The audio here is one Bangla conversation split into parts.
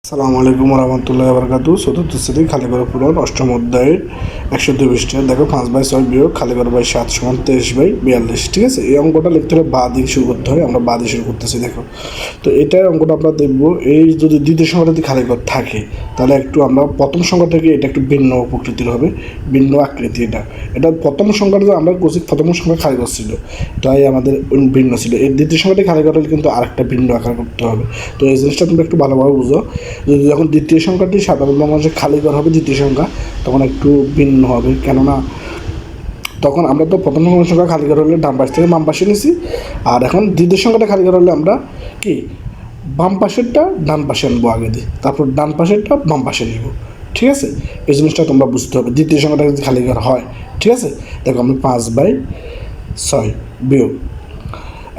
আসসালামু আলাইকুম রহমতুল্লাহ বরকাতু। চতুর্থ শ্রেণী খালিগড় পূরণ অষ্টম অধ্যায়ের 102 পৃষ্ঠা। দেখো 5/6 বিয়োগ খালিগড় বাই 7 সমান 23/42। ঠিক আছে, এই অঙ্কটা লিখতে হলে বা দিয়ে শুরু করতে হয়, আমরা বা দিয়ে শুরু করতেছি। দেখো তো এটার অঙ্কটা আমরা দেখবো, এই যদি দ্বিতীয় সংখ্যাটা যদি খালিগড় থাকে তাহলে একটু আমরা প্রথম সংখ্যা থেকে এটা একটু ভিন্ন প্রকৃতির হবে, ভিন্ন আকৃতি। এটা প্রথম সংখ্যাটা যে আমরা করছি, প্রথম সংখ্যা খালিগড় ছিল তাই আমাদের ভিন্ন ছিল। এই দ্বিতীয় সংখ্যাটি খালিগড় হলে কিন্তু আরেকটা ভিন্ন আকার করতে হবে। তো এই জিনিসটা তোমরা একটু ভালোভাবে বুঝো। যদি যখন দ্বিতীয় সংখ্যাটি সাধারণ মানুষের খালিগড় হবে দ্বিতীয় সংখ্যা, তখন একটু ভিন্ন হবে। কেননা তখন আমরা তো প্রথম সংখ্যা খালিগড় হলে ডান পাশ থেকে বাম পাশে নিছি, আর এখন দ্বিতীয় সংখ্যাটা খালিগড় হলে আমরা কি বাম পাশেরটা ডান পাশে আনবো আগে দিয়ে, তারপর ডান পাশেরটা বাম পাশে নিব। ঠিক আছে, এই জিনিসটা তোমরা বুঝতে হবে দ্বিতীয় সংখ্যাটা যদি খালিগড় হয়। ঠিক আছে, দেখো আমি 5/6 বিয়োগ,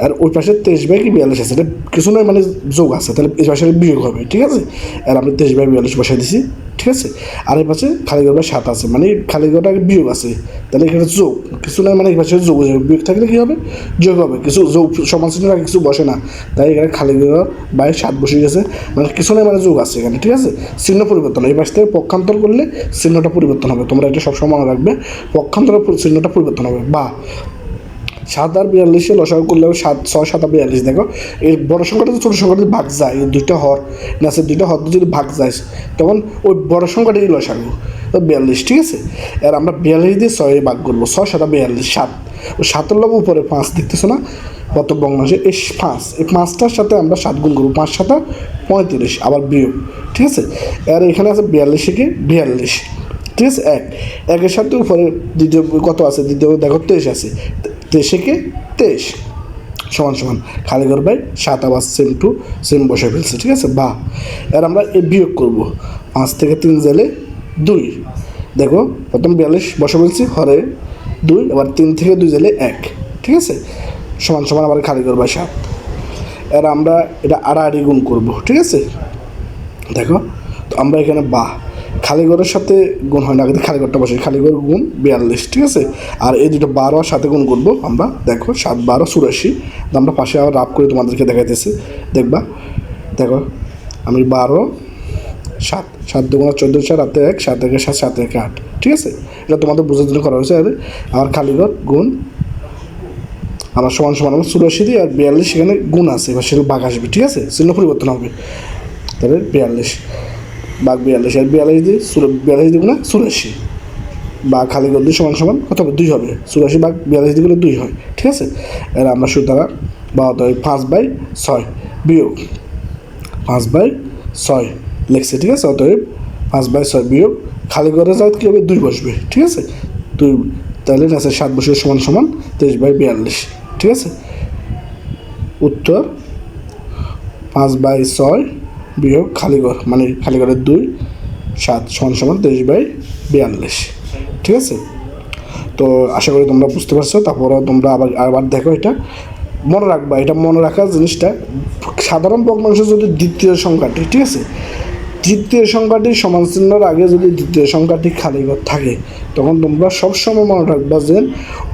আর ওই পাশে 23/42 আছে, এটা কিছু নয় মানে যোগ আছে, তাহলে এই পাশে বিয়োগ হবে। ঠিক আছে, আর আমি 23/42 বসাই দিছি। ঠিক আছে, আর এই পাশে খালিগড় 7 আছে, মানে খালিগড়টা বিয়োগ আছে, তাহলে এখানে যোগ কিছু নয় মানে এই পাশে যোগ হয়ে যাবে। বিয়োগ থাকলে কী হবে? যোগ হবে। কিছু যোগ সমান চিহ্ন আগে কিছু বসে না, তাই এখানে খালিগড় 7 বসে গেছে, মানে কিছু নয় মানে যোগ আছে এখানে। ঠিক আছে, চিহ্ন পরিবর্তন, এই পাশ থেকে পক্ষান্তর করলে চিহ্নটা পরিবর্তন হবে। তোমরা এটা সবসময় মনে রাখবে, পক্ষান্তরের চিহ্নটা পরিবর্তন হবে। বা 7 আর 42 লসাগু করলেও 6 7 42। দেখো এই বড় সংখ্যাটা তো ছোটো সংখ্যাটা ভাগ যায়, এই দুইটা হর না আছে, দুইটা হর যদি ভাগ যায় তখন ওই বড় সংখ্যাটাই লসাগু 42। ঠিক আছে, আর আমরা 42 দিয়ে 6 ভাগ করবো, 6 7 42, 7 ওই 7-এর লব উপরে 5 দেখতেছো না কত ভগ্নাংশে, এই 5, এই 5টার সাথে আমরা 7 গুণ করবো, 5 7 35 আবার বিয়োগ। ঠিক আছে, আর এখানে আছে 42 থেকে 42। ঠিক আছে, একের সাথে উপরে দ্বিতীয় কত আছে, দ্বিতীয় দেখো 23 আছে, 23 23 সমান সমান খালিগড় বাই 7 আবার সেম বসে ফেলছে। ঠিক আছে, বা এর আমরা এই বিয়োগ করবো, 5 থেকে 3 গেলে 2। দেখো প্রথম 42 বসে ফেলছি, হরে 2, আবার 3 থেকে 2 গেলে 1। ঠিক আছে, সমান সমান আবার খালিগড় বাই 7। এর আমরা এটা আড়াআড়ি গুণ করবো। ঠিক আছে, দেখো তো আমরা এখানে বা খালিগড়ের সাথে গুণ হয় না, কিন্তু খালিগড়টা বসে, খালিগড় গুণ 42। ঠিক আছে, আর এই দুটো 12 আর সাথে গুণ করবো আমরা। দেখো 7 12 84, আমরা পাশে আবার রাফ করে তোমাদেরকে দেখাইতেছি, দেখবা। দেখো আমি 12 7 7 2 14 4 8 1 7 1 7 7 1 8। ঠিক আছে, এটা তোমাদের বোঝার জন্য করা হয়েছে। আর খালিগড় গুণ আমার সমান সমান আমার 84 দিয়ে, আর 42 সেখানে গুণ আছে, এবার সেটা ভাগ আসবে। ঠিক আছে, চিহ্ন পরিবর্তন হবে, তাহলে 42 ভাগ 42, আর 42 দিয়ে 42 দিয়ে গুণা 84 বা খালিগড় 2 সমান সমান কত হবে? 2 হবে। 84 ভাগ 42 দিয়ে গেলে 2 হয়। ঠিক আছে, এর আমরা সুতরাং বা 5/6 বিয়োগ 5/6 লিখছি। ঠিক আছে, অতএব 5/6 বিয়োগ খালিগড়ে যাওয়া কী হবে? 2 বসবে। ঠিক আছে, 2 তাহলে আছে 7 বসে সমান সমান 23/42। ঠিক আছে, উত্তর 5/6 বিয়োগ খালিগড় মানে খালিগড়ের 2 7 সমান সমান 23/42। ঠিক আছে, তো আশা করি তোমরা বুঝতে পারছো। তারপরে তোমরা আবার দেখো, এটা মনে রাখবা, এটা মনে রাখার জিনিসটা সাধারণ ভগ্নাংশ যদি দ্বিতীয় সংখ্যাটি, ঠিক আছে, তৃতীয় সংখ্যাটি সমান চিহ্নের আগে যদি দ্বিতীয় সংখ্যাটি খালিগড় থাকে, তখন তোমরা সবসময় মনে রাখবা যে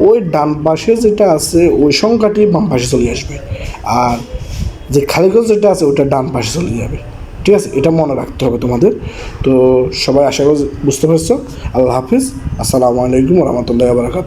ওই ডান পাশে যেটা আছে ওই সংখ্যাটি বাম পাশে চলে আসবে, আর যে খালিগড় যেটা আছে ওটা ডান পাশে চলে যাবে। ঠিক আছে, এটা মনে রাখতে হবে তোমাদের। তো সবাই আশা করি বুঝতে পারছো। আল্লাহ হাফিজ, আসসালামু আলাইকুম রহমতুল্লাহ বারাকাতুহু।